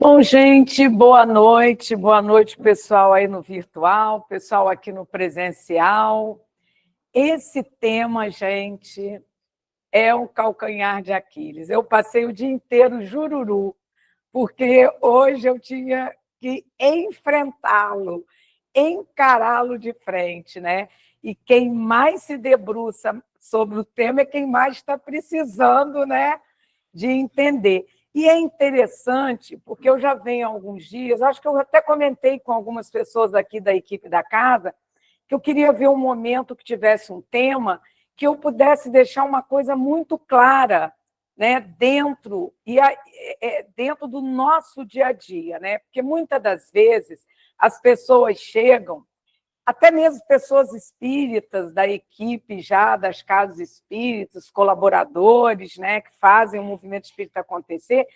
Bom, gente, boa noite, pessoal aí no virtual, pessoal aqui no presencial. Esse tema, gente, é o calcanhar de Aquiles. Eu passei o dia inteiro jururu, porque hoje eu tinha que enfrentá-lo, encará-lo de frente, né? E quem mais se debruça sobre o tema é quem mais está precisando, né, de entender. E é interessante, porque eu já venho há alguns dias, acho que eu até comentei com algumas pessoas aqui da equipe da casa, que eu queria ver um momento que tivesse um tema que eu pudesse deixar uma coisa muito clara, né, dentro do nosso dia a dia, né? Porque muitas das vezes as pessoas chegam, até mesmo pessoas espíritas da equipe já das casas espíritas, colaboradores, né, que fazem o movimento espírita acontecer,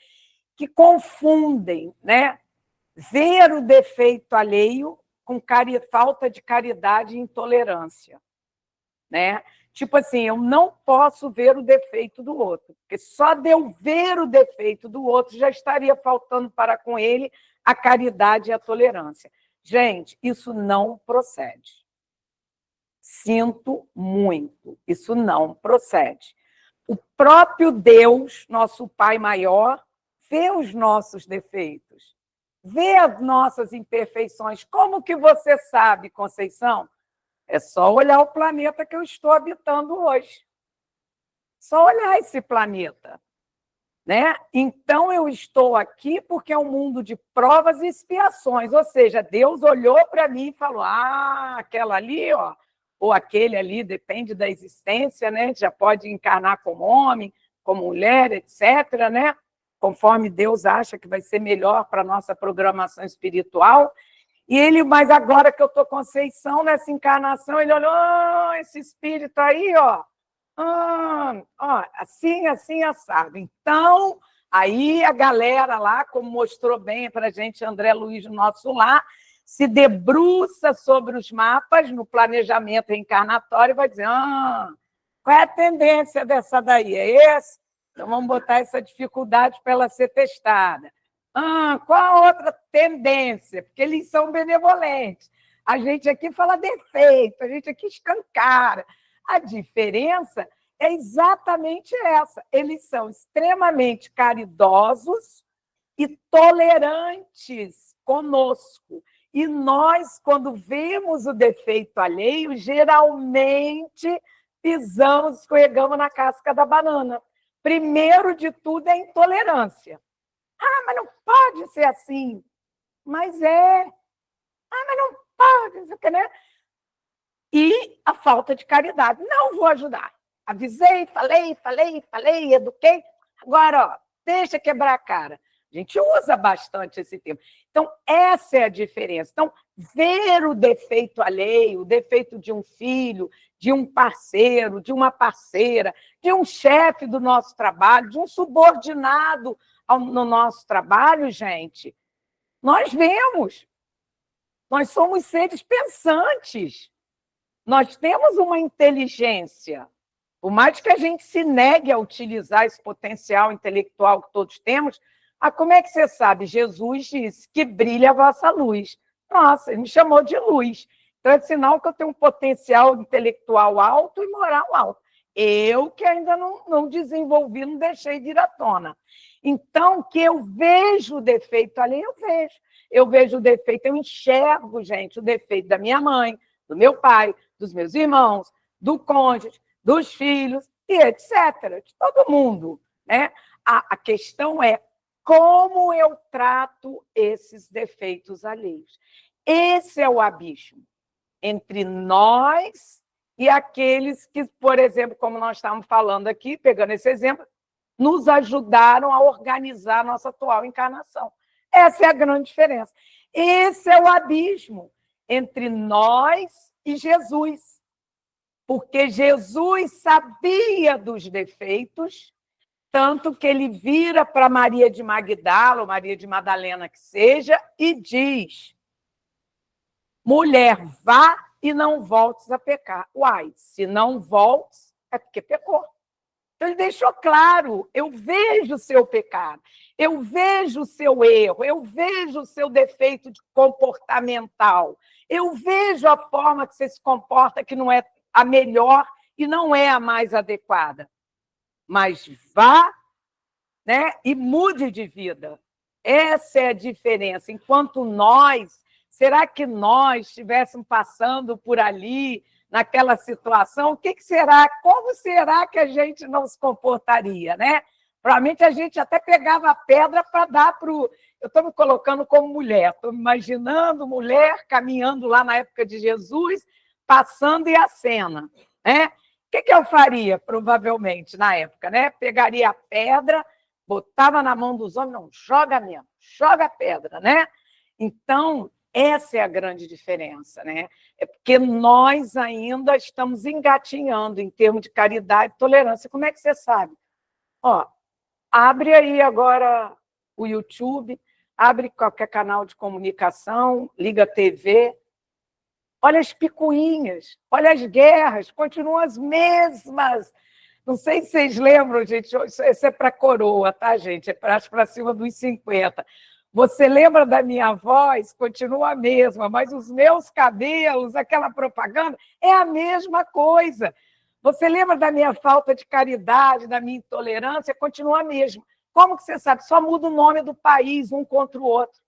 que confundem, né, ver o defeito alheio com falta de caridade e intolerância, né? Tipo assim, eu não posso ver o defeito do outro, porque só de eu ver o defeito do outro já estaria faltando para com ele a caridade e a tolerância. Gente, isso não procede. Sinto muito, isso não procede. O próprio Deus, nosso Pai maior, vê os nossos defeitos, vê as nossas imperfeições. Como que você sabe, Conceição? É só olhar o planeta que eu estou habitando hoje. Só olhar esse planeta, né? Então eu estou aqui porque é um mundo de provas e expiações, ou seja, Deus olhou para mim e falou: "Ah, aquela ali, ó, ou aquele ali, depende da existência, né? Já pode encarnar como homem, como mulher, etc, né? Conforme Deus acha que vai ser melhor para a nossa programação espiritual. E ele, mas agora que eu estou Conceição, nessa encarnação, ele olhou: "Ah, esse espírito aí, ó, assim, assim, assado." Então, aí a galera lá, como mostrou bem para a gente André Luiz no nosso lar, se debruça sobre os mapas no planejamento reencarnatório e vai dizer: qual é a tendência dessa daí? É esse? Então vamos botar essa dificuldade para ela ser testada. Qual a outra tendência? Porque eles são benevolentes. A gente aqui fala defeito, a gente aqui escancara. A diferença é exatamente essa. Eles são extremamente caridosos e tolerantes conosco. E nós, quando vemos o defeito alheio, geralmente pisamos, escorregamos na casca da banana. Primeiro de tudo é a intolerância. Mas não pode ser assim. Mas é. Mas não pode, né? E a falta de caridade. Não vou ajudar. Avisei, falei, eduquei. Agora, ó, deixa quebrar a cara. A gente usa bastante esse termo. Então, essa é a diferença. Então, ver o defeito alheio, o defeito de um filho, de um parceiro, de uma parceira, de um chefe do nosso trabalho, de um subordinado no nosso trabalho, gente, nós vemos. Nós somos seres pensantes. Nós temos uma inteligência. Por mais que a gente se negue a utilizar esse potencial intelectual que todos temos, como é que você sabe? Jesus disse que brilha a vossa luz. Nossa, ele me chamou de luz. Então é sinal que eu tenho um potencial intelectual alto e moral alto. Eu que ainda não desenvolvi, não deixei de ir à tona. Então, que eu vejo o defeito ali, eu vejo. Eu vejo o defeito, eu enxergo, gente, o defeito da minha mãe, do meu pai, dos meus irmãos, do cônjuge, dos filhos, e etc., de todo mundo, né? A questão é como eu trato esses defeitos alheios. Esse é o abismo entre nós e aqueles que, por exemplo, como nós estávamos falando aqui, pegando esse exemplo, nos ajudaram a organizar a nossa atual encarnação. Essa é a grande diferença. Esse é o abismo entre nós e Jesus. Porque Jesus sabia dos defeitos, tanto que ele vira para Maria de Magdala, ou Maria de Madalena que seja, e diz: mulher, vá e não voltes a pecar. Uai, se não voltes, é porque pecou. Então, ele deixou claro, eu vejo o seu pecado, eu vejo o seu erro, eu vejo o seu defeito comportamental, eu vejo a forma que você se comporta que não é a melhor e não é a mais adequada. Mas vá, né, e mude de vida. Essa é a diferença. Enquanto nós, será que nós estivéssemos passando por ali, naquela situação, o que será? Como será que a gente não se comportaria, né? Provavelmente a gente até pegava a pedra para dar para o... Eu estou me colocando como mulher, estou me imaginando mulher caminhando lá na época de Jesus, passando e a cena, né? O que eu faria, provavelmente, na época, né? Pegaria a pedra, botava na mão dos homens, não, joga mesmo, joga a pedra, né? Então, essa é a grande diferença, né? É porque nós ainda estamos engatinhando em termos de caridade e tolerância. Como é que você sabe? Ó, abre aí agora o YouTube, abre qualquer canal de comunicação, liga a TV, olha as picuinhas, olha as guerras, continuam as mesmas. Não sei se vocês lembram, gente, isso é para coroa, tá, gente? É para cima dos 50. Você lembra da minha voz? Continua a mesma, mas os meus cabelos, aquela propaganda, é a mesma coisa. Você lembra da minha falta de caridade, da minha intolerância? Continua a mesma. Como que você sabe? Só muda o nome do país um contra o outro.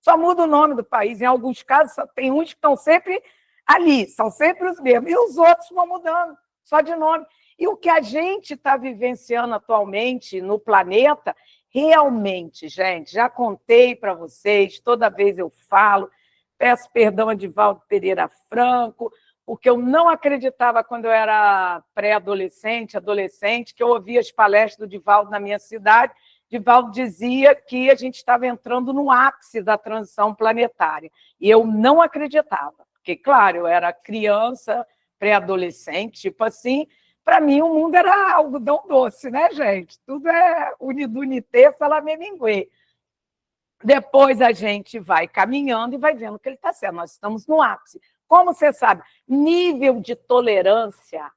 Só muda o nome do país. Em alguns casos, tem uns que estão sempre ali, são sempre os mesmos. E os outros vão mudando, só de nome. E o que a gente está vivenciando atualmente no planeta, realmente, gente, já contei para vocês, toda vez eu falo, peço perdão a Divaldo Pereira Franco, porque eu não acreditava quando eu era pré-adolescente, adolescente, que eu ouvia as palestras do Divaldo na minha cidade. Divaldo dizia que a gente estava entrando no ápice da transição planetária. E eu não acreditava, porque, claro, eu era criança, pré-adolescente, tipo assim, para mim o mundo era algodão doce, né, gente? Tudo é unidunité, salameminguê. Depois a gente vai caminhando e vai vendo que ele está certo. Nós estamos no ápice. Como você sabe, nível de tolerância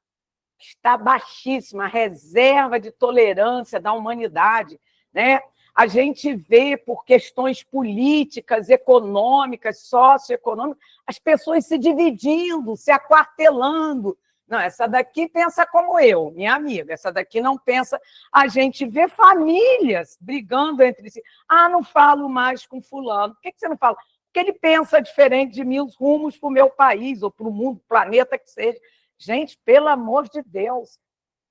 está baixíssimo, a reserva de tolerância da humanidade, né? A gente vê por questões políticas, econômicas, socioeconômicas, as pessoas se dividindo, se aquartelando. Não, essa daqui pensa como eu, minha amiga, essa daqui não pensa. A gente vê famílias brigando entre si. Ah, não falo mais com fulano. Por que você não fala? Porque ele pensa diferente de mim, os rumos para o meu país, ou para o mundo, planeta que seja. Gente, pelo amor de Deus,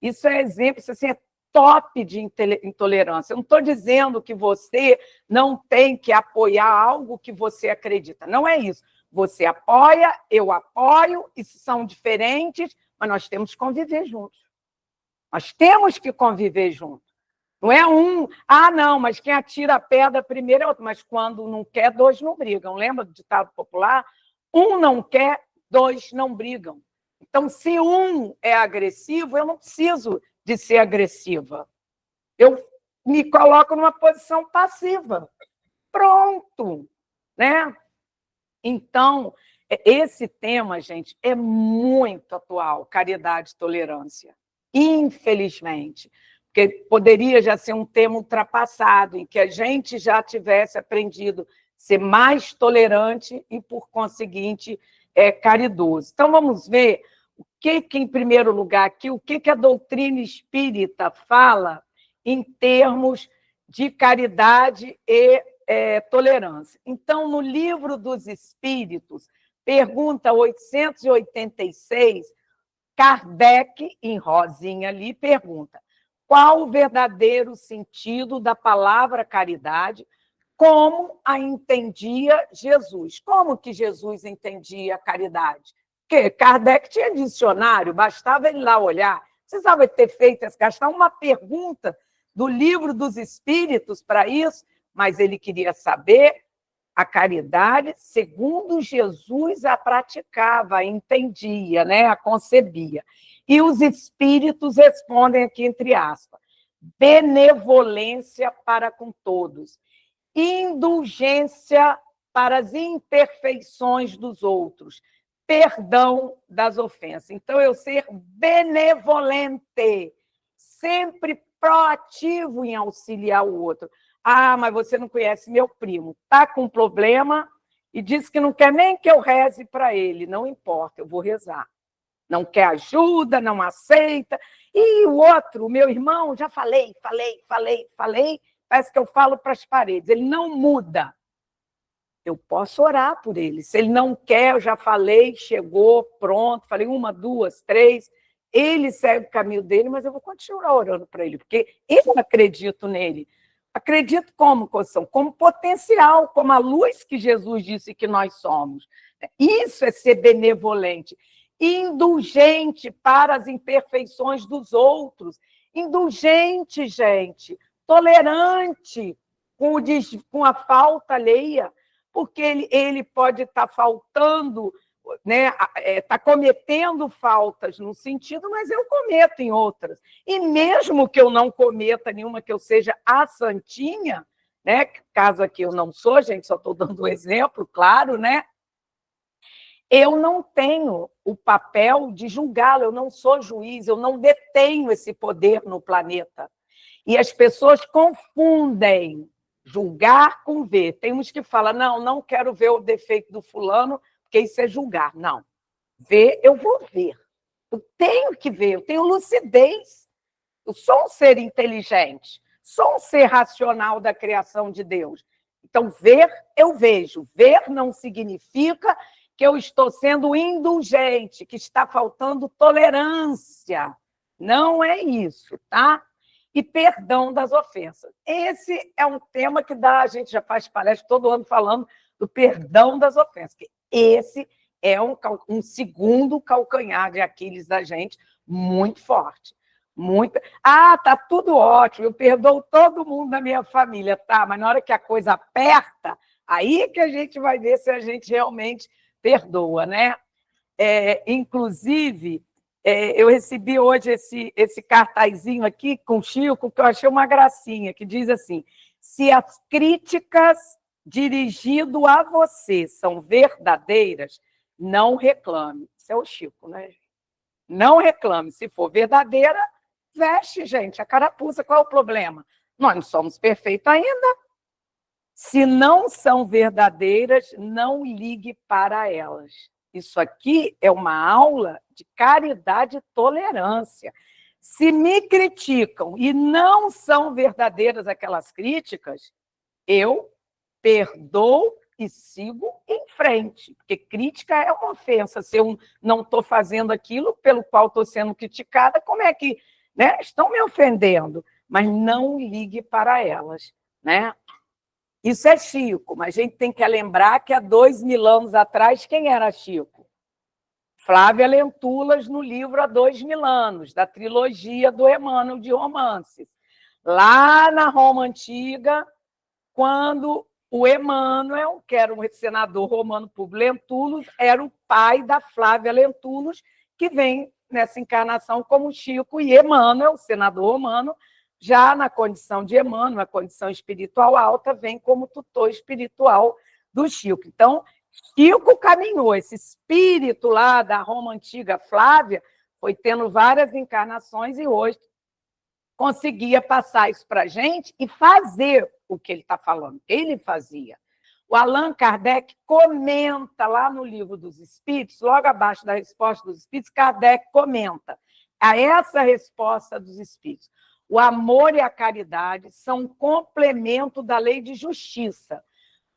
isso é exemplo, isso assim, é top de intolerância. Eu não estou dizendo que você não tem que apoiar algo que você acredita. Não é isso. Você apoia, eu apoio, isso são diferentes, mas nós temos que conviver juntos. Nós temos que conviver juntos. Não é um, não, mas quem atira a pedra primeiro é outro. Mas quando não quer, dois não brigam. Lembra do ditado popular? Um não quer, dois não brigam. Então, se um é agressivo, eu não preciso de ser agressiva. Eu me coloco numa posição passiva. Pronto, né? Então, esse tema, gente, é muito atual, caridade e tolerância. Infelizmente, porque poderia já ser um tema ultrapassado, em que a gente já tivesse aprendido a ser mais tolerante e, por conseguinte, caridoso. Então, vamos ver o que, em primeiro lugar, aqui, o que a doutrina espírita fala em termos de caridade e tolerância. Então, no Livro dos Espíritos, pergunta 886, Kardec, em rosinha ali, pergunta: qual o verdadeiro sentido da palavra caridade, como a entendia Jesus? Como que Jesus entendia a caridade? Porque Kardec tinha dicionário, bastava ele lá olhar. Precisava ter feito, gastar uma pergunta do Livro dos Espíritos para isso, mas ele queria saber a caridade segundo Jesus a praticava, a entendia, né? A concebia. E os espíritos respondem aqui, entre aspas, benevolência para com todos, indulgência para as imperfeições dos outros, perdão das ofensas. Então, eu ser benevolente, sempre proativo em auxiliar o outro. Ah, mas você não conhece meu primo, está com um problema e disse que não quer nem que eu reze para ele. Não importa, eu vou rezar. Não quer ajuda, não aceita. E o outro, o meu irmão, já falei, parece que eu falo para as paredes, ele não muda. Eu posso orar por ele. Se ele não quer, eu já falei, chegou, pronto, falei 1, 2, 3, ele segue o caminho dele, mas eu vou continuar orando para ele, porque eu acredito nele. Acredito como, Coção? Como potencial, como a luz que Jesus disse que nós somos. Isso é ser benevolente, indulgente para as imperfeições dos outros, indulgente, gente, tolerante com a falta alheia, porque ele pode estar faltando, né, está cometendo faltas num sentido, mas eu cometo em outras. E mesmo que eu não cometa nenhuma, que eu seja a santinha, né, caso aqui eu não sou, gente, só estou dando um exemplo, claro, né? Eu não tenho o papel de julgá-lo, eu não sou juiz, eu não detenho esse poder no planeta. E as pessoas confundem julgar com ver. Tem uns que falam, não quero ver o defeito do fulano, porque isso é julgar. Não. Ver, eu vou ver. Eu tenho que ver, eu tenho lucidez. Eu sou um ser inteligente, sou um ser racional da criação de Deus. Então, ver, eu vejo. Ver não significa que eu estou sendo indulgente, que está faltando tolerância. Não é isso, tá? E perdão das ofensas. Esse é um tema que a gente já faz palestra todo ano falando do perdão das ofensas, que esse é um segundo calcanhar de Aquiles da gente, muito forte. Muito. Ah, tá tudo ótimo, eu perdoo todo mundo da minha família, tá? Mas na hora que a coisa aperta, aí que a gente vai ver se a gente realmente perdoa, né? Inclusive, eu recebi hoje esse cartazinho aqui com o Chico, que eu achei uma gracinha, que diz assim: se as críticas dirigidas a você são verdadeiras, não reclame. Isso é o Chico, né? Não reclame. Se for verdadeira, veste, gente, a carapuça. Qual é o problema? Nós não somos perfeitos ainda. Se não são verdadeiras, não ligue para elas. Isso aqui é uma aula de caridade e tolerância. Se me criticam e não são verdadeiras aquelas críticas, eu perdoo e sigo em frente. Porque crítica é uma ofensa. Se eu não estou fazendo aquilo pelo qual estou sendo criticada, como é que, né, estão me ofendendo? Mas não ligue para elas, né? Isso é Chico, mas a gente tem que lembrar que há 2000 anos atrás, quem era Chico? Flávia Lentulas, no livro Há 2000 anos, da trilogia do Emmanuel de romances. Lá na Roma Antiga, quando o Emmanuel, que era um senador romano Públio Lentulus, era o pai da Flávia Lentulus, que vem nessa encarnação como Chico, e Emmanuel, o senador romano, já na condição de Emmanuel, a condição espiritual alta, vem como tutor espiritual do Chico. Então, Chico caminhou, esse espírito lá da Roma Antiga, Flávia, foi tendo várias encarnações e hoje conseguia passar isso para a gente e fazer o que ele está falando. Ele fazia. O Allan Kardec comenta lá no Livro dos Espíritos, logo abaixo da resposta dos Espíritos, Kardec comenta a essa resposta dos Espíritos. O amor e a caridade são um complemento da lei de justiça,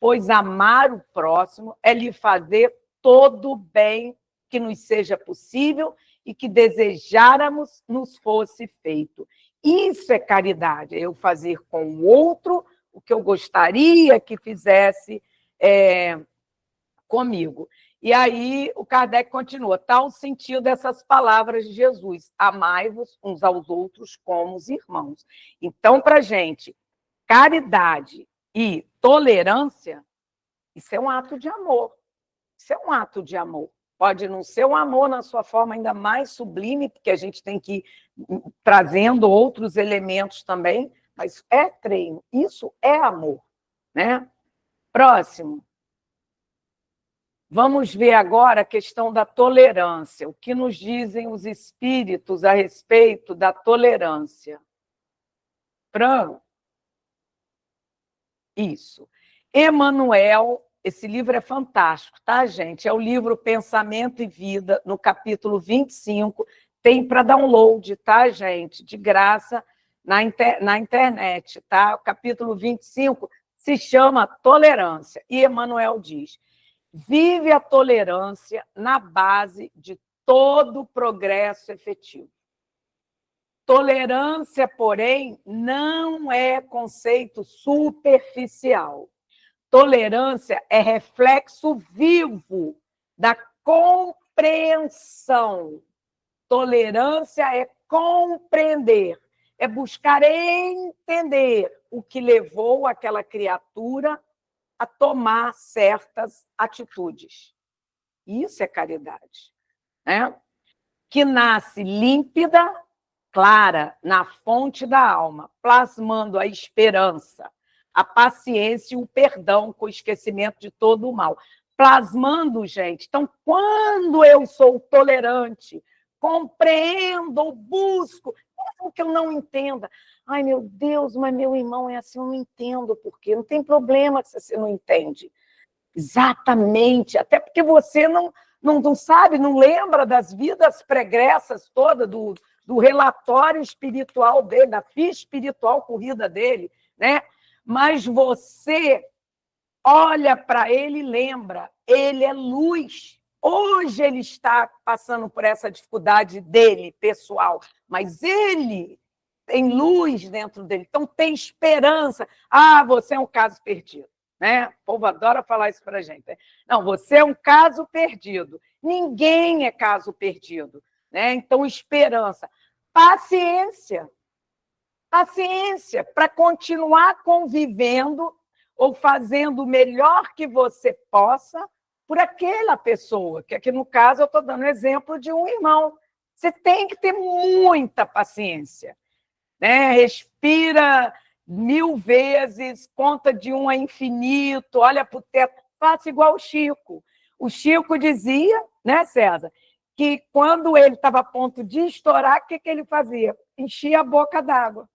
pois amar o próximo é lhe fazer todo o bem que nos seja possível e que desejáramos nos fosse feito. Isso é caridade, é eu fazer com o outro o que eu gostaria que fizesse comigo. E aí o Kardec continua, tal o sentido dessas palavras de Jesus, amai-vos uns aos outros como os irmãos. Então, para a gente, caridade e tolerância, isso é um ato de amor. Isso é um ato de amor. Pode não ser um amor na sua forma ainda mais sublime, porque a gente tem que ir trazendo outros elementos também, mas é treino, isso é amor, né? Próximo. Vamos ver agora a questão da tolerância. O que nos dizem os espíritos a respeito da tolerância? Fran? Isso. Emmanuel, esse livro é fantástico, tá, gente? É o livro Pensamento e Vida, no capítulo 25. Tem para download, tá, gente? De graça na internet, tá? O capítulo 25 se chama Tolerância. E Emmanuel diz: vive a tolerância na base de todo progresso efetivo. Tolerância, porém, não é conceito superficial. Tolerância é reflexo vivo da compreensão. Tolerância é compreender, é buscar entender o que levou aquela criatura a tomar certas atitudes. Isso é caridade, né? Que nasce límpida, clara, na fonte da alma, plasmando a esperança, a paciência e o perdão com o esquecimento de todo o mal. Plasmando, gente. Então, quando eu sou tolerante, compreendo, busco, mesmo que eu não entenda. Ai, meu Deus, mas meu irmão é assim, eu não entendo por quê. Não tem problema se você não entende. Exatamente, até porque você não sabe, não lembra das vidas pregressas todas, do relatório espiritual dele, da ficha espiritual corrida dele, né? Mas você olha para ele e lembra, ele é luz. Hoje ele está passando por essa dificuldade dele, pessoal, mas ele tem luz dentro dele, então tem esperança. Ah, você é um caso perdido. Né? O povo adora falar isso para a gente. Né? Não, você é um caso perdido. Ninguém é caso perdido. Né? Então, esperança. Paciência. Paciência para continuar convivendo ou fazendo o melhor que você possa por aquela pessoa, que aqui no caso eu estou dando exemplo de um irmão. Você tem que ter muita paciência. Né? Respira 1000 vezes, conta de 1 a infinito, olha para o teto, faça igual o Chico. O Chico dizia, né, César, que quando ele estava a ponto de estourar, o que ele fazia? Enchia a boca d'água.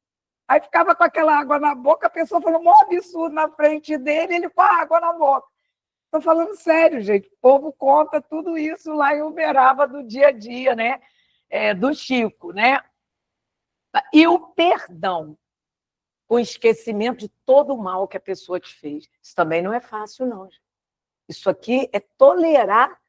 Aí ficava com aquela água na boca, a pessoa falou um absurdo na frente dele, ele com a água na boca. Estou falando sério, gente. O povo conta tudo isso lá em Uberaba do dia a dia, né? Do Chico, né? E o perdão, o esquecimento de todo o mal que a pessoa te fez. Isso também não é fácil, não. Isso aqui é tolerar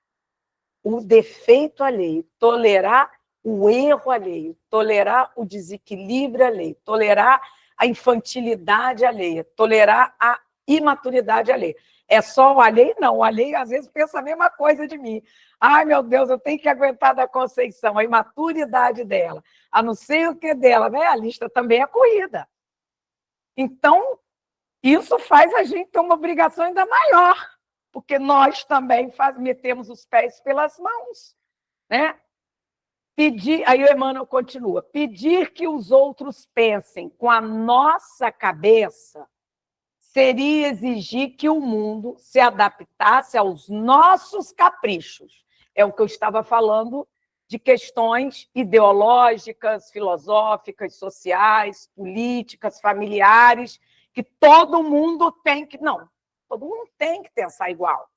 o defeito alheio, tolerar o erro alheio, tolerar o desequilíbrio alheio, tolerar a infantilidade alheia, tolerar a imaturidade alheia. É só o alheio? Não, o alheio às vezes pensa a mesma coisa de mim. Ai, meu Deus, eu tenho que aguentar da Conceição, a imaturidade dela, a não sei o que dela, né? A lista também é corrida. Então, isso faz a gente ter uma obrigação ainda maior, porque nós também metemos os pés pelas mãos. Né? Pedir, aí o Emmanuel continua, pedir que os outros pensem com a nossa cabeça seria exigir que o mundo se adaptasse aos nossos caprichos. É o que eu estava falando de questões ideológicas, filosóficas, sociais, políticas, familiares, que todo mundo tem que... Não, todo mundo tem que pensar igual.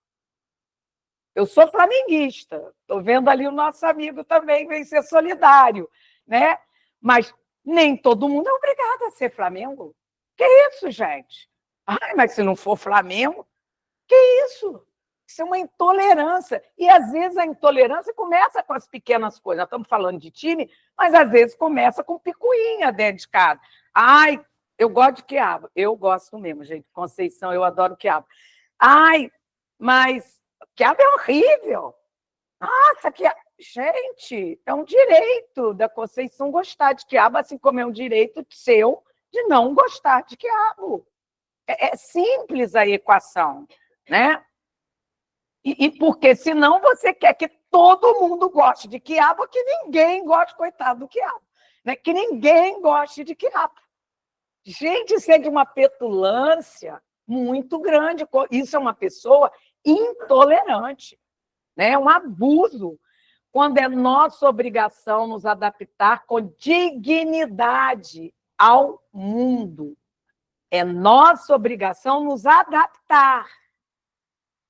Eu sou flamenguista, estou vendo ali o nosso amigo também vem ser solidário, né? Mas nem todo mundo é obrigado a ser Flamengo. Que isso, gente? Ai, mas se não for Flamengo, que isso? Isso é uma intolerância. E, às vezes, a intolerância começa com as pequenas coisas. Nós estamos falando de time, mas, às vezes, começa com picuinha dentro de casa. Ai, eu gosto de quiabo. Eu gosto mesmo, gente. Conceição, eu adoro quiabo. Ai, mas quiabo é horrível. Nossa, quiabo... Gente, é um direito da Conceição gostar de quiabo, assim como é um direito seu de não gostar de quiabo. É simples a equação, né? E porque senão você quer que todo mundo goste de quiabo, que ninguém goste, coitado do quiabo, né? Que ninguém goste de quiabo. Gente, isso é de uma petulância muito grande. Isso é uma pessoa intolerante, né? É um abuso, quando é nossa obrigação nos adaptar com dignidade ao mundo. É nossa obrigação nos adaptar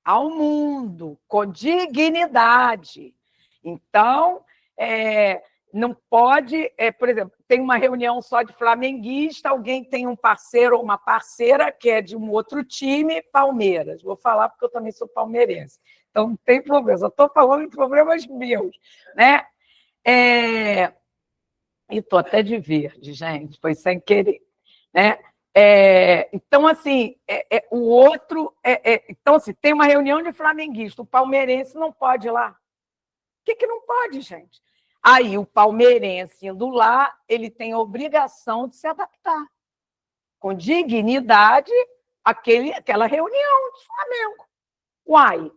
ao mundo com dignidade. Então, não pode, por exemplo, tem uma reunião só de flamenguista, alguém tem um parceiro ou uma parceira que é de um outro time, Palmeiras. Vou falar porque eu também sou palmeirense. Então, não tem problema, eu estou falando de problemas meus, né? E estou até de verde, gente, foi sem querer, né? Então, assim, o outro... então, assim, tem uma reunião de flamenguista, o palmeirense não pode ir lá. Por que não pode, gente? Aí, o palmeirense indo lá, ele tem a obrigação de se adaptar com dignidade àquela reunião de Flamengo. Uai,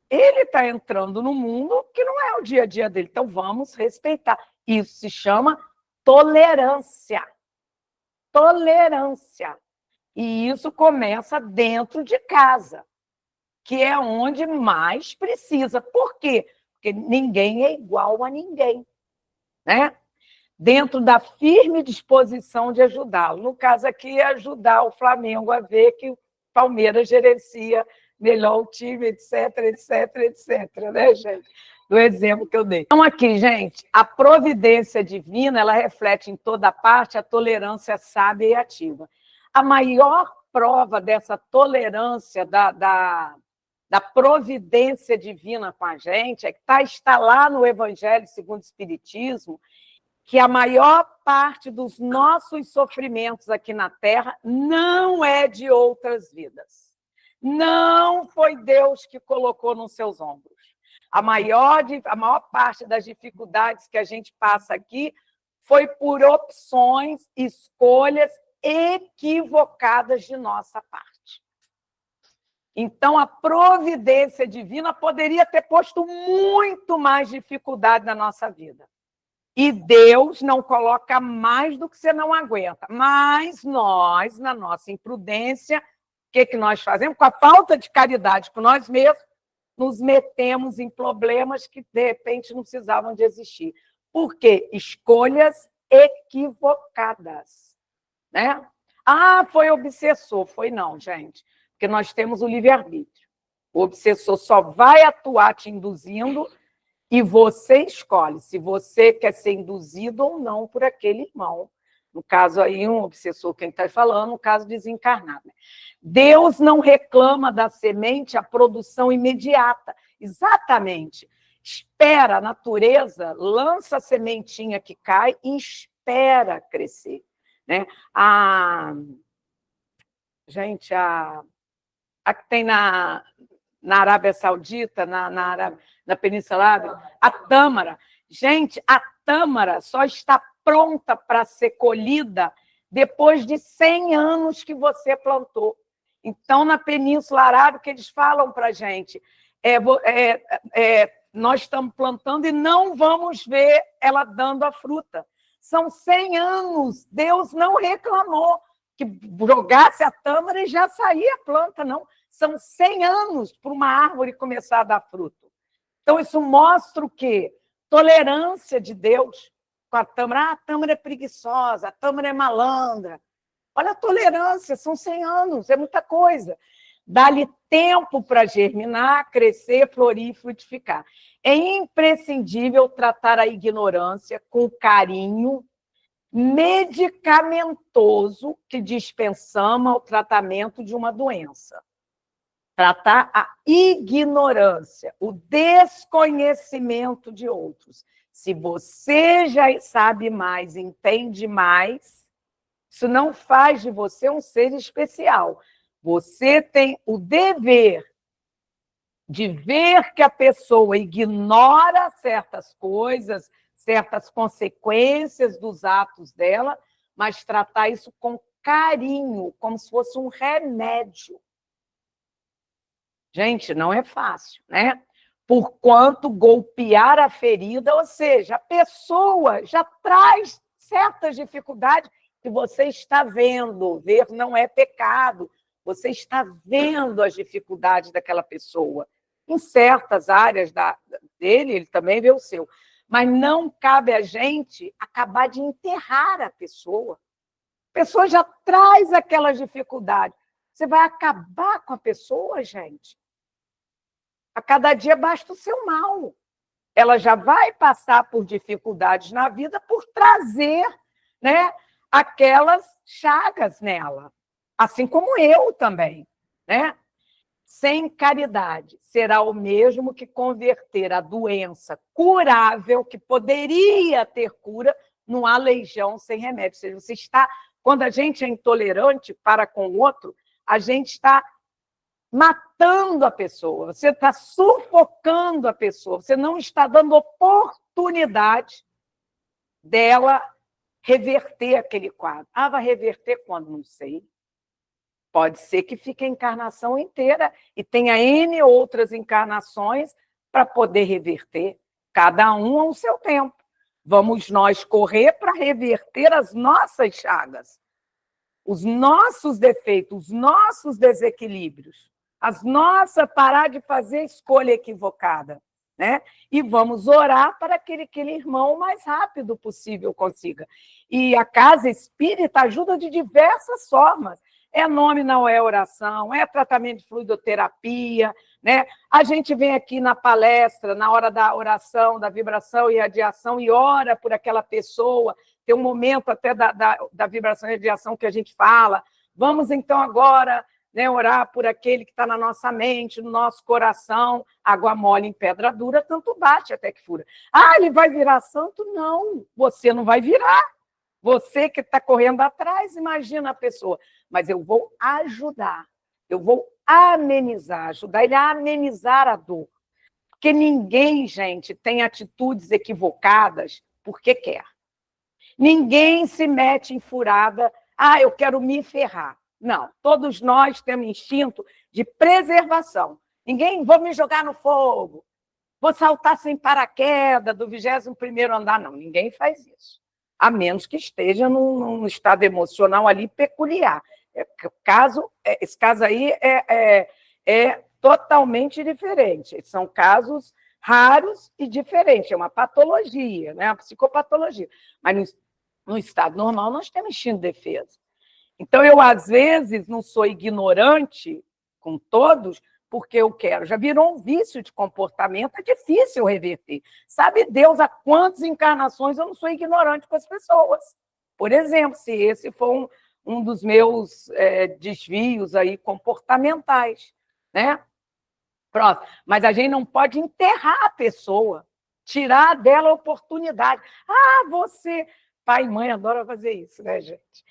ele está entrando no mundo que não é o dia a dia dele, então vamos respeitar. Isso se chama tolerância. Tolerância. E isso começa dentro de casa, que é onde mais precisa. Por quê? Porque ninguém é igual a ninguém, né? Dentro da firme disposição de ajudá-lo. No caso aqui, é ajudar o Flamengo a ver que o Palmeiras gerencia melhor o time, etc, etc, etc, né, gente? Do exemplo que eu dei. Então, aqui, gente, a providência divina, ela reflete em toda parte a tolerância sábia e ativa. A maior prova dessa tolerância da providência divina com a gente está lá no Evangelho segundo o Espiritismo, que a maior parte dos nossos sofrimentos aqui na Terra não é de outras vidas. Não foi Deus que colocou nos seus ombros. A maior parte das dificuldades que a gente passa aqui foi por opções, escolhas equivocadas de nossa parte. Então, a providência divina poderia ter posto muito mais dificuldade na nossa vida. E Deus não coloca mais do que você não aguenta. Mas nós, na nossa imprudência, o que nós fazemos? Com a falta de caridade com nós mesmos, nos metemos em problemas que, de repente, não precisavam de existir. Por quê? Escolhas equivocadas, né? Ah, foi obsessor. Foi não, gente. Porque nós temos o livre-arbítrio. O obsessor só vai atuar te induzindo e você escolhe se você quer ser induzido ou não por aquele irmão. No caso aí, um obsessor, quem está falando, no caso desencarnado. Deus não reclama da semente a produção imediata. Exatamente. Espera a natureza, lança a sementinha que cai e espera crescer, né? Gente, a que tem na Arábia Saudita, na Península Arábica, a tâmara. Gente, a tâmara só está pronta para ser colhida depois de 100 anos que você plantou. Então, na Península Arábica, eles falam para a gente, nós estamos plantando e não vamos ver ela dando a fruta. São 100 anos, Deus não reclamou que jogasse a tâmara e já saía a planta, não. São 100 anos para uma árvore começar a dar fruto. Então, isso mostra o quê? Tolerância de Deus com a tâmara. Ah, a tâmara é preguiçosa, a tâmara é malandra. Olha a tolerância, são 100 anos, é muita coisa. Dá-lhe tempo para germinar, crescer, florir e frutificar. É imprescindível tratar a ignorância com carinho medicamentoso que dispensamos ao tratamento de uma doença. Tratar a ignorância, o desconhecimento de outros. Se você já sabe mais, entende mais, isso não faz de você um ser especial. Você tem o dever de ver que a pessoa ignora certas coisas, certas consequências dos atos dela, mas tratar isso com carinho, como se fosse um remédio. Gente, não é fácil, né? Porquanto golpear a ferida, ou seja, a pessoa já traz certas dificuldades que você está vendo. Ver não é pecado. você está vendo as dificuldades daquela pessoa. Em certas áreas dele, ele também vê o seu. Mas não cabe a gente acabar de enterrar a pessoa. A pessoa já traz aquelas dificuldades. Você vai acabar com a pessoa, gente? A cada dia basta o seu mal. Ela já vai passar por dificuldades na vida por trazer, né, aquelas chagas nela. Assim como eu também, né? Sem caridade, será o mesmo que converter a doença curável, que poderia ter cura, num aleijão sem remédio. Ou seja, você está, quando a gente é intolerante para com o outro, a gente está matando a pessoa, você está sufocando a pessoa, você não está dando oportunidade dela reverter aquele quadro. Ah, vai reverter quando? Não sei. Pode ser que fique a encarnação inteira e tenha N outras encarnações para poder reverter, cada um ao seu tempo. Vamos nós correr para reverter as nossas chagas, os nossos defeitos, os nossos desequilíbrios, as nossas, parar de fazer escolha equivocada, né? E vamos orar para que aquele irmão o mais rápido possível consiga. E a casa espírita ajuda de diversas formas. É nome, não é oração, é tratamento de fluidoterapia, né? A gente vem aqui na palestra, na hora da oração, da vibração e radiação, e ora por aquela pessoa. Tem um momento até da vibração e radiação que a gente fala. Vamos, então, agora, né, orar por aquele que está na nossa mente, no nosso coração. Água mole em pedra dura, tanto bate até que fura. Ah, ele vai virar santo? Não, você não vai virar. Você que está correndo atrás, imagina a pessoa. Mas eu vou ajudar, eu vou amenizar, ajudar ele a amenizar a dor. Porque ninguém, gente, tem atitudes equivocadas porque quer. Ninguém se mete em furada, ah, eu quero me ferrar. Não, todos nós temos instinto de preservação. Ninguém, vou me jogar no fogo, vou saltar sem paraquedas do 21º andar. Não, ninguém faz isso. A menos que esteja num estado emocional ali peculiar. Esse caso aí é totalmente diferente. São casos raros e diferentes. É uma patologia, né? Uma psicopatologia. Mas no estado normal, nós temos instinto de defesa. Então, eu, às vezes, não sou ignorante com todos, porque eu quero. Já virou um vício de comportamento, é difícil reverter. Sabe Deus há quantas encarnações eu não sou ignorante com as pessoas. Por exemplo, se esse for um dos meus desvios aí comportamentais, né? Pronto. Mas a gente não pode enterrar a pessoa, tirar dela a oportunidade. Ah, você... Pai e mãe adoram fazer isso, né, gente?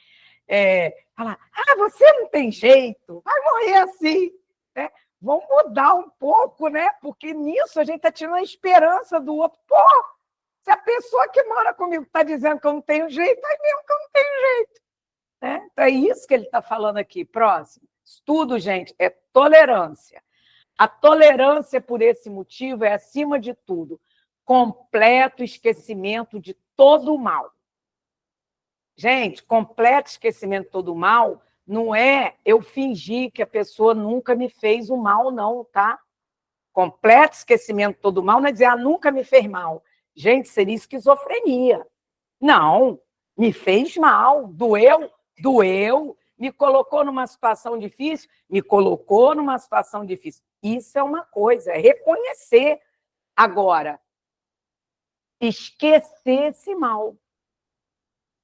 Falar, ah, você não tem jeito, vai morrer assim, né? Vamos mudar um pouco, né? Porque nisso a gente está tirando a esperança do outro. Pô, se a pessoa que mora comigo está dizendo que eu não tenho jeito, é mesmo que eu não tenho jeito. Né? Então, é isso que ele está falando aqui. Próximo. Estudo, gente, é tolerância. A tolerância, por esse motivo, é, acima de tudo, completo esquecimento de todo o mal. Gente, completo esquecimento de todo o mal não é eu fingir que a pessoa nunca me fez o mal, não, tá? Completo esquecimento de todo o mal não é dizer, ah, nunca me fez mal. Gente, seria esquizofrenia. Não, me fez mal, doeu, doeu, me colocou numa situação difícil, me colocou numa situação difícil. Isso é uma coisa, é reconhecer. Agora, esquecer esse mal.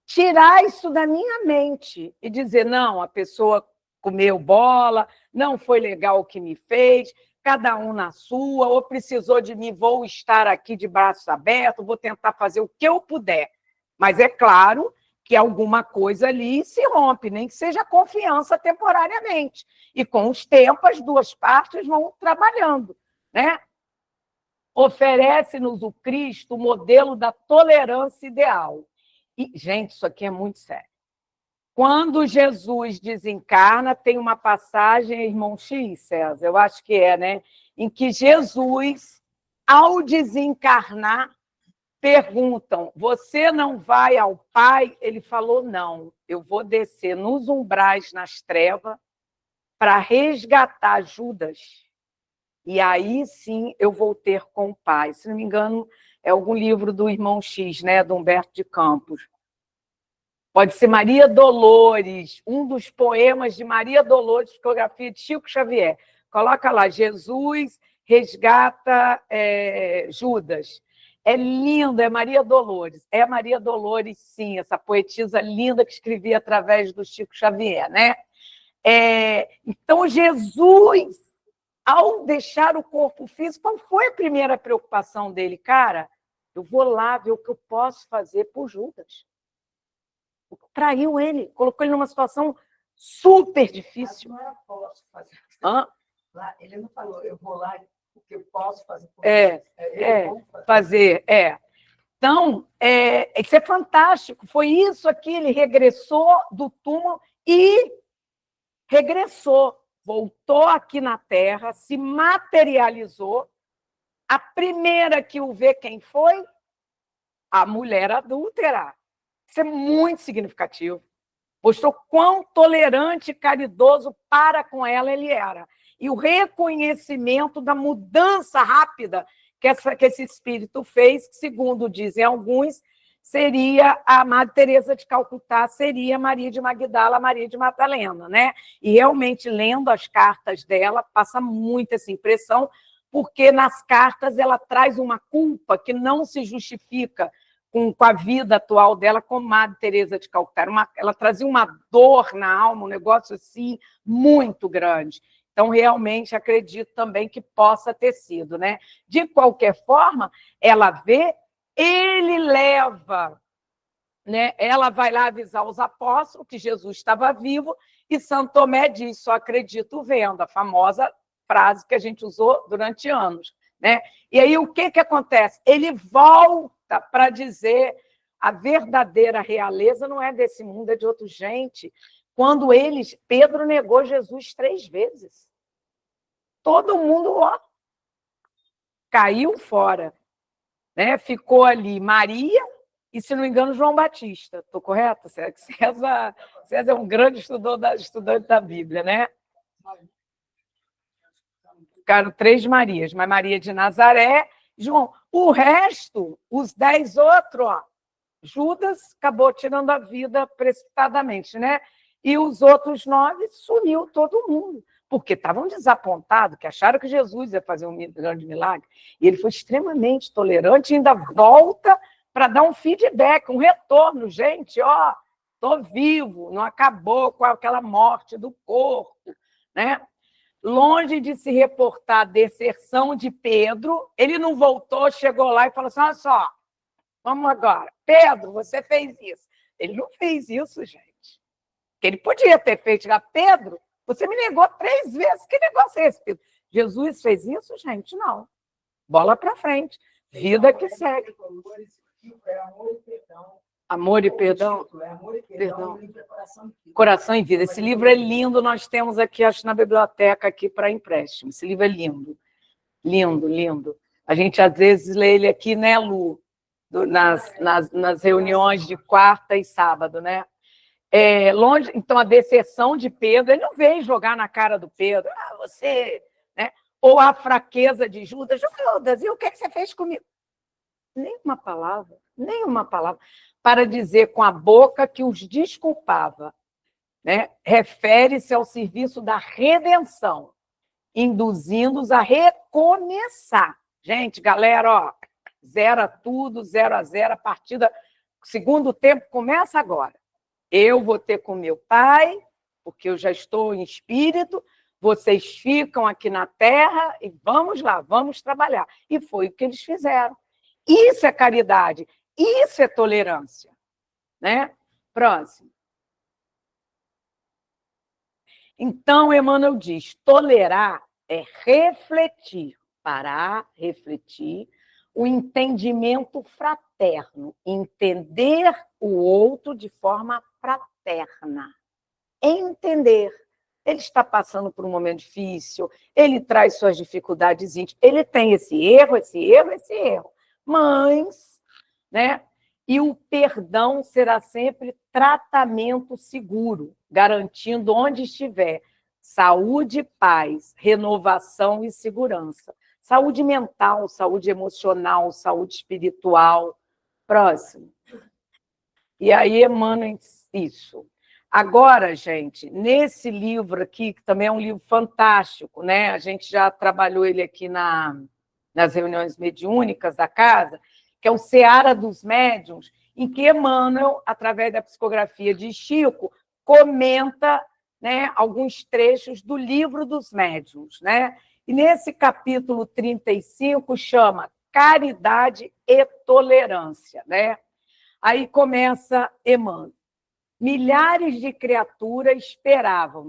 Tirar isso da minha mente e dizer, não, a pessoa comeu bola, não foi legal o que me fez, cada um na sua, ou precisou de mim, vou estar aqui de braços abertos, vou tentar fazer o que eu puder. Mas é claro que alguma coisa ali se rompe, nem que seja confiança temporariamente. E com os tempos, as duas partes vão trabalhando, né? Oferece-nos o Cristo o modelo da tolerância ideal. E, gente, isso aqui é muito sério. Quando Jesus desencarna, tem uma passagem, irmão X, César, eu acho que é, né? Em que Jesus, ao desencarnar, perguntam, você não vai ao Pai? Ele falou, não, eu vou descer nos umbrais, nas trevas, para resgatar Judas. E aí sim eu vou ter com o Pai. Se não me engano, é algum livro do Irmão X, né, do Humberto de Campos. Pode ser Maria Dolores, um dos poemas de Maria Dolores, psicografia de Chico Xavier. Coloca lá, Jesus resgata Judas. É lindo, é Maria Dolores. É Maria Dolores, sim, essa poetisa linda que escrevia através do Chico Xavier, né? Então, Jesus, ao deixar o corpo físico, qual foi a primeira preocupação dele? Cara, eu vou lá ver o que eu posso fazer por Judas. Traiu ele, colocou ele numa situação super difícil. Mas não era posso fazer. Hã? Ele não falou, eu vou lá porque eu posso fazer por fazer. Então, isso é fantástico. Foi isso aqui, ele regressou do túmulo e regressou, voltou aqui na Terra, se materializou. A primeira que o vê quem foi? A mulher adúltera. Isso é muito significativo. Mostrou quão tolerante e caridoso para com ela ele era. E o reconhecimento da mudança rápida que esse espírito fez, que, segundo dizem alguns, seria a Madre Teresa de Calcutá, seria Maria de Magdala, Maria de Madalena, né? E realmente, lendo as cartas dela, passa muito essa impressão, porque nas cartas ela traz uma culpa que não se justifica com a vida atual dela, como Madre Teresa de Calcutá. Ela trazia uma dor na alma, um negócio assim muito grande. Então, realmente, acredito também que possa ter sido, né? De qualquer forma, ela vê, ele leva, né? Ela vai lá avisar os apóstolos que Jesus estava vivo, e Santo Tomé diz, só acredito vendo, a famosa frase que a gente usou durante anos, né? E aí, o que acontece? Ele volta para dizer a verdadeira realeza não é desse mundo, é de outra gente. Quando Pedro negou Jesus 3 vezes. Todo mundo caiu fora, né? Ficou ali Maria e, se não me engano, João Batista. Estou correta? César é um grande estudante da Bíblia, né? Ficaram 3 Marias, mas Maria de Nazaré, João. O resto, os 10 outros, Judas acabou tirando a vida precipitadamente, né? E os outros 9 sumiu todo mundo, porque estavam desapontados, que acharam que Jesus ia fazer um grande milagre. E ele foi extremamente tolerante e ainda volta para dar um feedback, um retorno. Gente, estou vivo, não acabou com aquela morte do corpo, né? Longe de se reportar a deserção de Pedro, ele não voltou, chegou lá e falou assim, olha só, vamos agora. Pedro, você fez isso. Ele não fez isso, gente. Ele podia ter feito. Pedro, você me negou 3 vezes. Que negócio é esse, Pedro? Jesus fez isso, gente? Não. Bola para frente. Vida que segue. Amor e perdão. Perdão. Coração e vida. Esse livro é lindo. Nós temos aqui, acho, na biblioteca aqui para empréstimo. Esse livro é lindo. Lindo, lindo. A gente, às vezes, lê ele aqui, né, Lu? Nas reuniões de quarta e sábado, né? Então, a deserção de Pedro, ele não veio jogar na cara do Pedro, você, né? Ou a fraqueza de Judas, Judas, e o que você fez comigo? Nenhuma palavra, para dizer com a boca que os desculpava, né? Refere-se ao serviço da redenção, induzindo-os a recomeçar. Gente, galera, zera tudo, 0-0, a partida, o segundo tempo começa agora. Eu vou ter com meu pai, porque eu já estou em espírito, vocês ficam aqui na terra e vamos lá, vamos trabalhar. E foi o que eles fizeram. Isso é caridade, isso é tolerância, né? Próximo. Então, Emmanuel diz, tolerar é refletir, parar, refletir, o entendimento fraterno, entender o outro de forma fraterna. Entender. Ele está passando por um momento difícil, ele traz suas dificuldades íntimas, ele tem esse erro. Mas, né? E o perdão será sempre tratamento seguro, garantindo onde estiver saúde, paz, renovação e segurança. Saúde mental, saúde emocional, saúde espiritual. Próximo. E aí, Emmanuel, isso. Agora, gente, nesse livro aqui, que também é um livro fantástico, né? A gente já trabalhou ele aqui nas reuniões mediúnicas da casa, que é o Seara dos Médiuns, em que Emmanuel, através da psicografia de Chico, comenta, né, alguns trechos do livro dos médiuns, né? E nesse capítulo 35 chama Caridade e Tolerância, né? Aí começa Emmanuel. Milhares de criaturas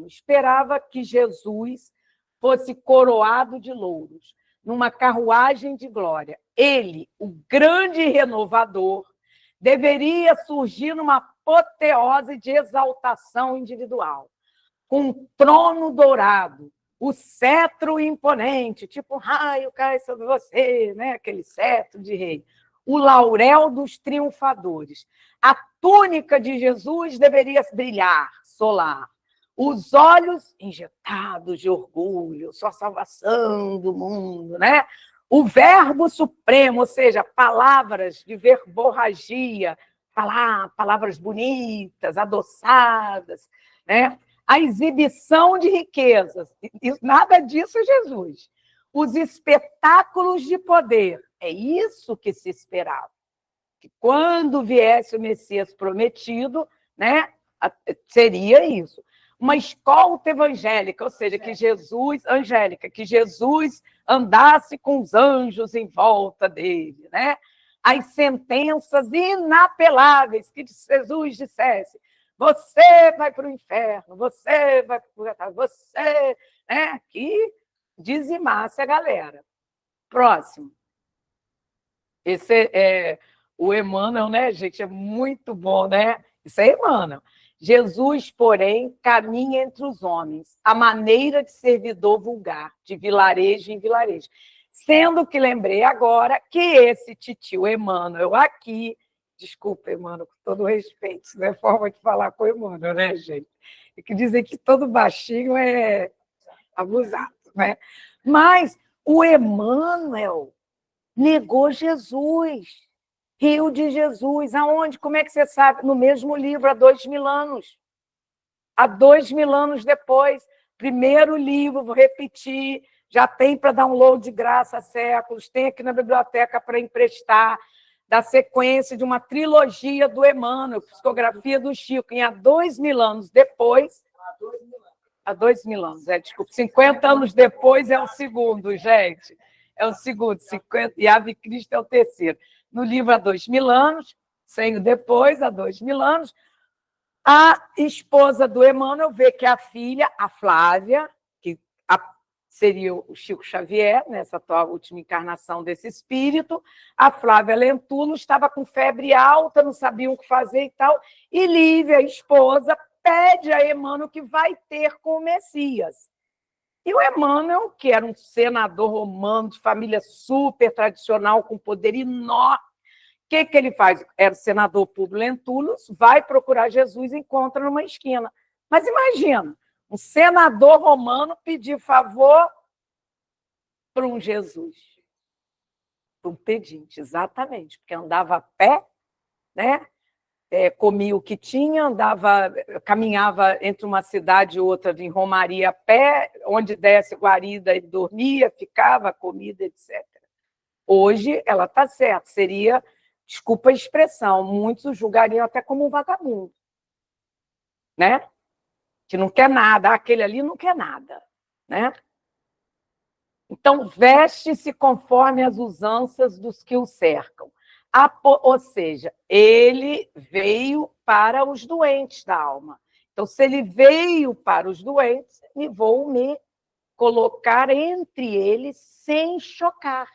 esperava que Jesus fosse coroado de louros, numa carruagem de glória. Ele, o grande renovador, deveria surgir numa apoteose de exaltação individual, com um trono dourado, o cetro imponente, tipo um raio cai sobre você, né? Aquele cetro de rei. O laurel dos triunfadores. A túnica de Jesus deveria brilhar, solar. Os olhos injetados de orgulho, sua salvação do mundo, né? O verbo supremo, ou seja, palavras de verborragia, falar palavras bonitas, adoçadas, né? A exibição de riquezas, nada disso é Jesus. Os espetáculos de poder, é isso que se esperava. Que quando viesse o Messias prometido, né, seria isso. Uma escolta evangélica, ou seja, que Jesus andasse com os anjos em volta dele, né? As sentenças inapeláveis que Jesus dissesse: você vai para o inferno, você vai para o purgatório, você, né? Que dizimasse a galera. Próximo. Esse é o Emmanuel, né, gente? É muito bom, né? Isso é Emmanuel. Jesus, porém, caminha entre os homens, a maneira de servidor vulgar, de vilarejo em vilarejo. Sendo que lembrei agora que esse titio Emmanuel aqui, desculpa, Emmanuel, com todo respeito, isso não é forma de falar com o Emmanuel, né, gente? É que dizem que todo baixinho é abusado, né? Mas o Emmanuel negou Jesus. Riu de Jesus. Aonde? Como é que você sabe? No mesmo livro, há 2000 anos. Há 2000 anos depois. Primeiro livro, vou repetir, já tem para download de graça há séculos, tem aqui na biblioteca para emprestar, da sequência de uma trilogia do Emmanuel, psicografia do Chico, em há 2000 anos depois. Há 2000 anos, desculpa. 50 anos depois é o segundo, gente. É o segundo, 50, e Ave Cristo é o terceiro. No livro há 2000 anos, saindo depois, há 2000 anos, a esposa do Emmanuel vê que a filha, a Flávia, que seria o Chico Xavier, nessa atual última encarnação desse espírito, a Flávia Lentulo estava com febre alta, não sabia o que fazer e tal, e Lívia, a esposa, pede a Emmanuel que vai ter com o Messias. E o Emmanuel, que era um senador romano de família super tradicional, com poder enorme, o que ele faz? Era o senador Publio Lentulus, vai procurar Jesus e encontra numa esquina. Mas imagina, um senador romano pedir favor para um Jesus. Para um pedinte, exatamente, porque andava a pé, né? Comia o que tinha, caminhava entre uma cidade e outra em Romaria a pé, onde desse guarida, ele dormia, ficava, comida, etc. Hoje, ela está certa, seria, desculpa a expressão, muitos o julgariam até como um vagabundo, né? Que não quer nada, aquele ali não quer nada, né? Então, veste-se conforme as usanças dos que o cercam. Ou seja, ele veio para os doentes da alma. Então, se ele veio para os doentes, vou me colocar entre eles sem chocar.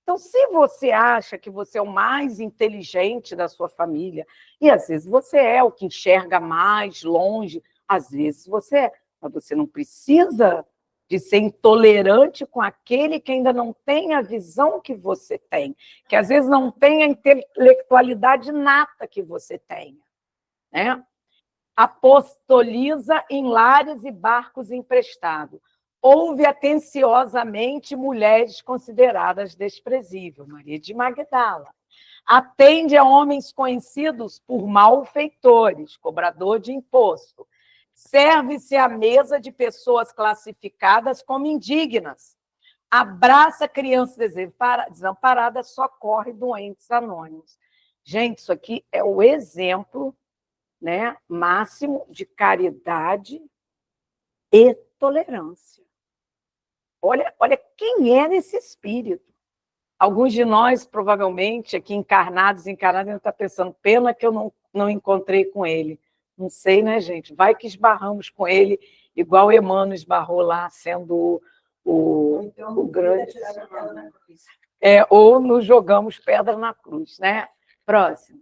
Então, se você acha que você é o mais inteligente da sua família, e às vezes você é o que enxerga mais longe, às vezes você é, mas você não precisa de ser intolerante com aquele que ainda não tem a visão que você tem, que às vezes não tem a intelectualidade nata que você tenha, né? apostoliza em lares e barcos emprestados. Ouve atenciosamente mulheres consideradas desprezíveis, Maria de Magdala. Atende a homens conhecidos por malfeitores, cobrador de imposto. Serve-se à mesa de pessoas classificadas como indignas. Abraça crianças desamparadas, socorre doentes anônimos. Gente, isso aqui é o exemplo, né, máximo de caridade e tolerância. Olha quem é nesse espírito. Alguns de nós, provavelmente, aqui encarnados, devem estar pensando, pena que eu não encontrei com ele. Não sei, né, gente? Vai que esbarramos com ele, igual Emmanuel esbarrou lá, sendo o grande... ou nos jogamos pedra na cruz, né? Próximo.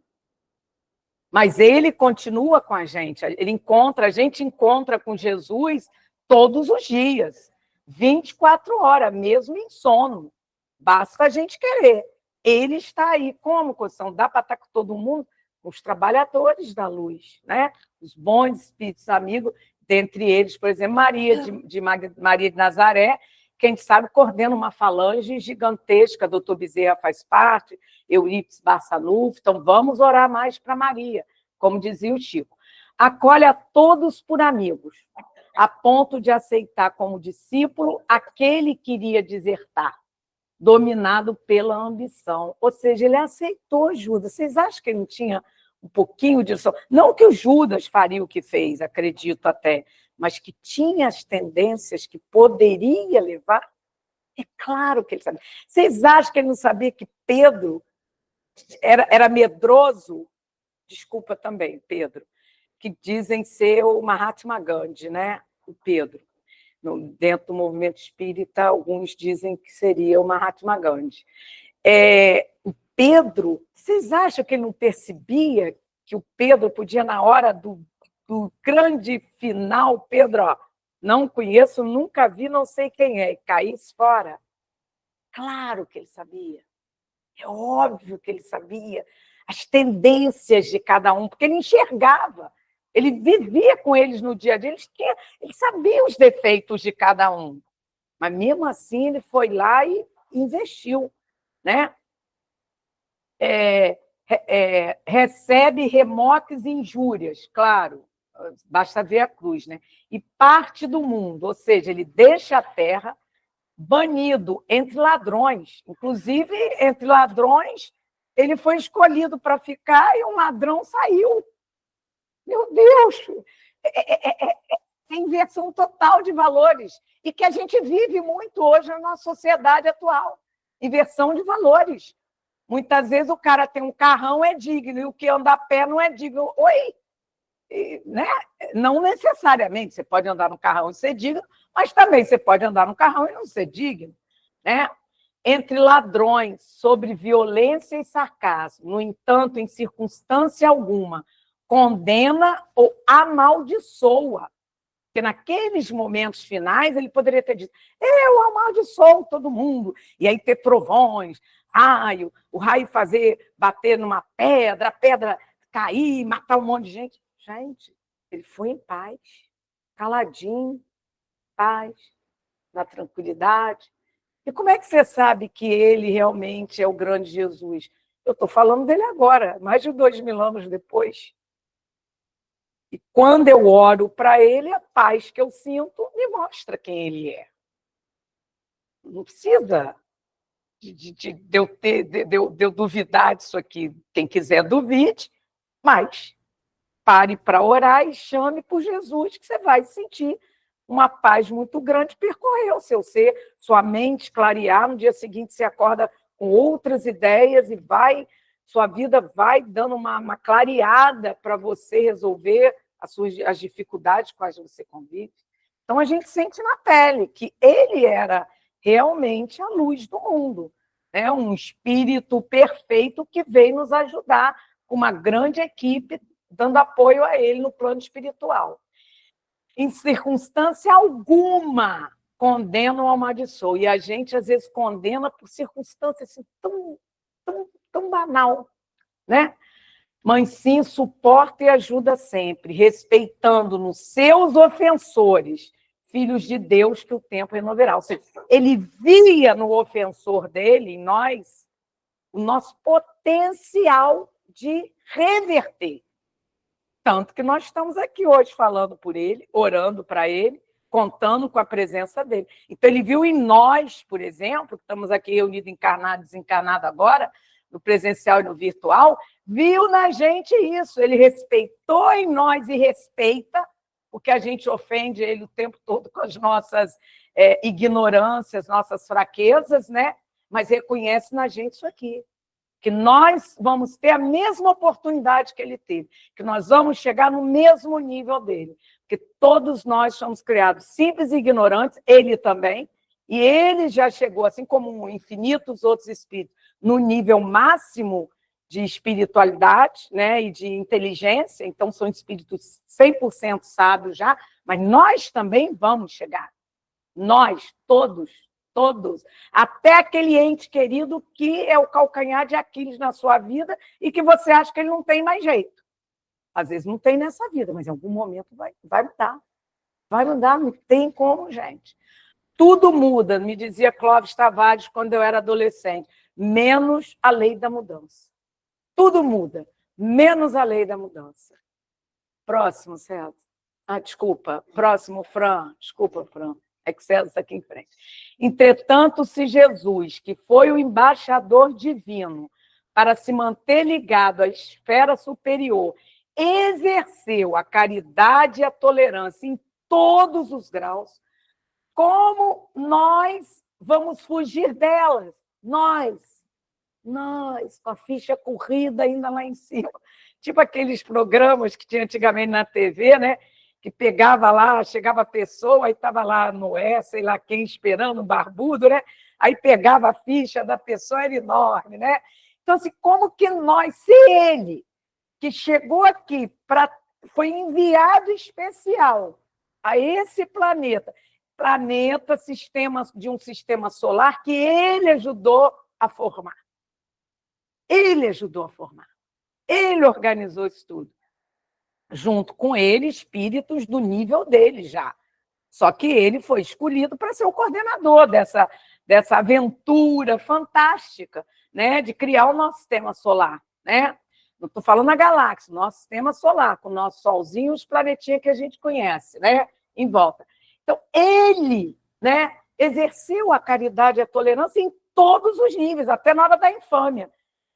Mas ele continua com a gente. A gente encontra com Jesus todos os dias, 24 horas, mesmo em sono. Basta a gente querer. Ele está aí. Como, Constituição? Dá para estar com todo mundo? Os trabalhadores da luz, né? Os bons espíritos amigos, dentre eles, por exemplo, Maria de Nazaré, que a gente sabe coordena uma falange gigantesca, doutor Bezerra faz parte, Eurípides Barçanufo, então vamos orar mais para Maria, como dizia o Chico. Acolhe a todos por amigos, a ponto de aceitar como discípulo aquele que iria desertar, dominado pela ambição. Ou seja, ele aceitou Judas. Vocês acham que ele não tinha um pouquinho disso? Não que o Judas faria o que fez, acredito até, mas que tinha as tendências que poderia levar? É claro que ele sabia. Vocês acham que ele não sabia que Pedro era medroso? Desculpa também, Pedro, que dizem ser o Mahatma Gandhi, né? O Pedro. Dentro do movimento espírita, alguns dizem que seria o Mahatma Gandhi. O Pedro, vocês acham que ele não percebia que o Pedro podia, na hora do grande final, Pedro, ó, não conheço, nunca vi, não sei quem é, e caísse fora? Claro que ele sabia. É óbvio que ele sabia as tendências de cada um, porque ele enxergava. Ele vivia com eles no dia a dia, ele sabia os defeitos de cada um. Mas, mesmo assim, ele foi lá e investiu, né? Recebe remoques e injúrias, claro, basta ver a cruz, né? E parte do mundo, ou seja, ele deixa a terra banido entre ladrões. Inclusive, entre ladrões, ele foi escolhido para ficar e um ladrão saiu. Meu Deus! É inversão total de valores, e que a gente vive muito hoje na nossa sociedade atual. Inversão de valores. Muitas vezes o cara tem um carrão, é digno, e o que anda a pé não é digno. Oi? Né? Não necessariamente você pode andar no carrão e ser digno, mas também você pode andar no carrão e não ser digno. Né? Entre ladrões, sobre violência e sarcasmo, no entanto, em circunstância alguma, condena ou amaldiçoa. Porque naqueles momentos finais ele poderia ter dito: eu amaldiçoo todo mundo, e aí ter trovões, raio, o raio bater numa pedra, a pedra cair, matar um monte de gente. Gente, ele foi em paz, caladinho, paz, na tranquilidade. E como é que você sabe que ele realmente é o grande Jesus? Eu estou falando dele agora, mais de 2000 anos depois. E quando eu oro para ele, a paz que eu sinto me mostra quem ele é. Não precisa de eu duvidar disso aqui. Quem quiser, duvide, mas pare para orar e chame por Jesus, que você vai sentir uma paz muito grande, percorrer o seu ser, sua mente clarear, no dia seguinte você acorda com outras ideias e sua vida vai dando uma clareada para você resolver as dificuldades com as você convive. Então, a gente sente na pele que ele era realmente a luz do mundo, né? Um espírito perfeito que veio nos ajudar, com uma grande equipe, dando apoio a ele no plano espiritual. Em circunstância alguma, condena ou amaldiçoa. E a gente, às vezes, condena por circunstância assim, tão banal, né? Mas sim suporta e ajuda sempre, respeitando nos seus ofensores, filhos de Deus, que o tempo renovará. Ou seja, ele via no ofensor dele, em nós, o nosso potencial de reverter. Tanto que nós estamos aqui hoje falando por ele, orando para ele, contando com a presença dele. Então, ele viu em nós, por exemplo, que estamos aqui reunidos, encarnado e desencarnado agora, no presencial e no virtual, viu na gente isso. Ele respeitou em nós e respeita, porque a gente ofende ele o tempo todo com as nossas ignorâncias, nossas fraquezas, né? Mas reconhece na gente isso aqui. Que nós vamos ter a mesma oportunidade que ele teve, que nós vamos chegar no mesmo nível dele, porque todos nós somos criados simples e ignorantes, ele também, e ele já chegou, assim como infinitos outros espíritos, no nível máximo de espiritualidade, né, e de inteligência, então são espíritos 100% sábios já, mas nós também vamos chegar, nós, todos, até aquele ente querido que é o calcanhar de Aquiles na sua vida e que você acha que ele não tem mais jeito. Às vezes não tem nessa vida, mas em algum momento vai mudar. Vai mudar, não tem como, gente. Tudo muda, me dizia Clóvis Tavares quando eu era adolescente, menos a lei da mudança. Tudo muda, menos a lei da mudança. Próximo, César. Desculpa. Próximo, Fran. Desculpa, Fran. É que César está aqui em frente. Entretanto, se Jesus, que foi o embaixador divino para se manter ligado à esfera superior, exerceu a caridade e a tolerância em todos os graus, como nós vamos fugir delas? Nós, com a ficha corrida ainda lá em cima. Tipo aqueles programas que tinha antigamente na TV, né? Que pegava lá, chegava a pessoa, aí estava lá Noé, sei lá quem, esperando, um barbudo, né? Aí pegava a ficha da pessoa, era enorme, né? Então, assim, como que nós, se ele, que chegou aqui, foi enviado especial a esse planeta, sistema de um sistema solar que ele ajudou a formar. Ele ajudou a formar. Ele organizou isso tudo. Junto com ele, espíritos do nível dele já. Só que ele foi escolhido para ser o coordenador dessa aventura fantástica, né, de criar o nosso sistema solar. Né? Não estou falando a galáxia, nosso sistema solar, com o nosso solzinho e os planetinhas que a gente conhece, né, em volta. Então, ele, né, exerceu a caridade e a tolerância em todos os níveis, até na hora da infâmia,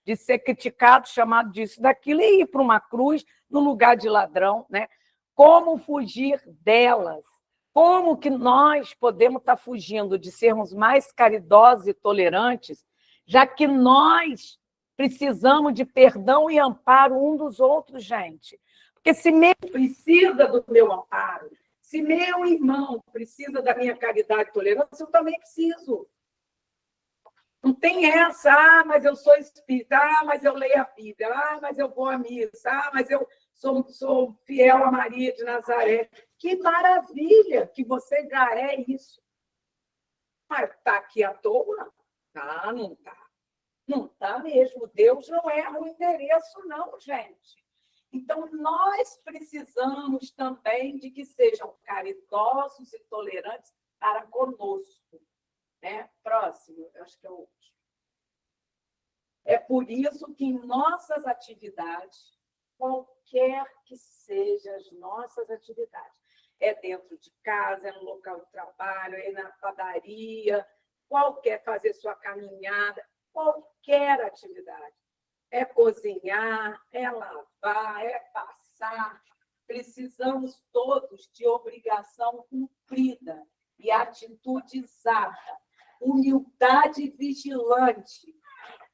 de ser criticado, chamado disso, daquilo, e ir para uma cruz no lugar de ladrão, né? Como fugir delas? Como que nós podemos estar fugindo de sermos mais caridosos e tolerantes, já que nós precisamos de perdão e amparo um dos outros, gente? Porque se meu precisa do meu amparo, se meu irmão precisa da minha caridade e tolerância, eu também preciso. Não tem essa, mas eu sou espírita, mas eu leio a Bíblia, mas eu vou à missa, mas eu sou fiel a Maria de Nazaré. Que maravilha que você já é isso. Mas está aqui à toa? Não está. Não está mesmo. Deus não erra o endereço, não, gente. Então, nós precisamos também de que sejam caridosos e tolerantes para conosco. Né? Próximo, eu acho que é o último. É por isso que em nossas atividades, qualquer que sejam as nossas atividades, é dentro de casa, é no local de trabalho, é na padaria, fazer sua caminhada, qualquer atividade. É cozinhar, é lavar, é passar. Precisamos todos de obrigação cumprida e atitude exata, humildade vigilante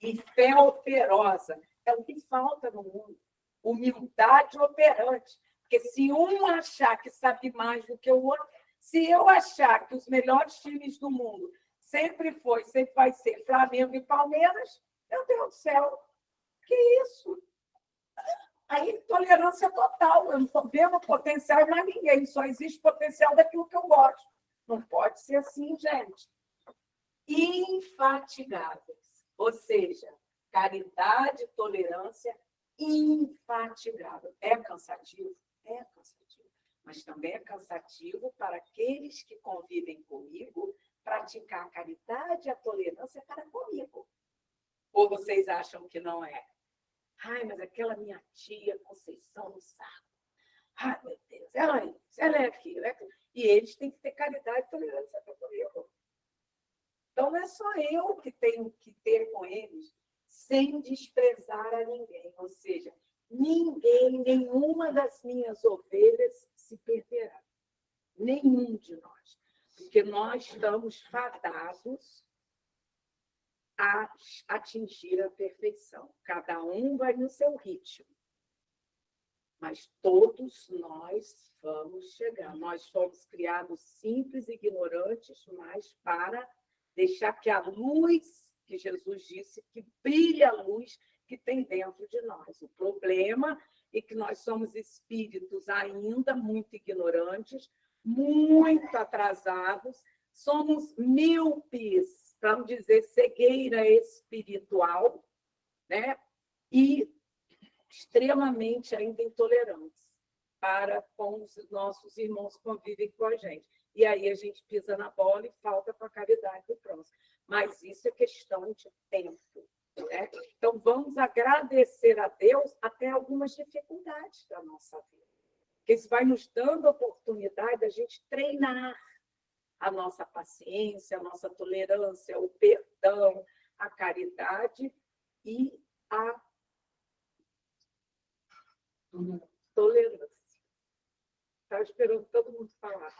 e fé operosa. É o que falta no mundo. Humildade operante. Porque se um achar que sabe mais do que o outro, se eu achar que os melhores times do mundo sempre vai ser Flamengo e Palmeiras, meu Deus do céu, que isso? Aí, tolerância total. Eu não estou vendo potencial em mais ninguém, só existe potencial daquilo que eu gosto. Não pode ser assim, gente. Infatigáveis, ou seja, caridade e tolerância infatigável. É cansativo? É cansativo. Mas também é cansativo para aqueles que convivem comigo praticar a caridade e a tolerância para comigo. Ou vocês acham que não é? Ai, mas aquela minha tia Conceição no saco. Ai, meu Deus, ela é aquilo, é aquilo. E eles têm que ter caridade e tolerância para comigo. Então, não é só eu que tenho que ter com eles, sem desprezar a ninguém. Ou seja, ninguém, nenhuma das minhas ovelhas se perderá. Nenhum de nós. Porque nós estamos fadados a atingir a perfeição. Cada um vai no seu ritmo. Mas todos nós vamos chegar. Nós fomos criados simples e ignorantes, mas para deixar que a luz, que Jesus disse, que brilha a luz que tem dentro de nós. O problema é que nós somos espíritos ainda muito ignorantes, muito atrasados, somos míopes, vamos dizer, cegueira espiritual, né? E extremamente ainda intolerantes para com os nossos irmãos que convivem com a gente. E aí a gente pisa na bola e falta com a caridade do próximo. Mas isso é questão de tempo. Né? Então, vamos agradecer a Deus até algumas dificuldades da nossa vida. Porque isso vai nos dando a oportunidade da gente treinar a nossa paciência, a nossa tolerância, o perdão, a caridade e a tolerância. Estava esperando todo mundo falar.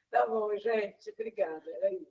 Tá bom, gente. Obrigada. Era isso.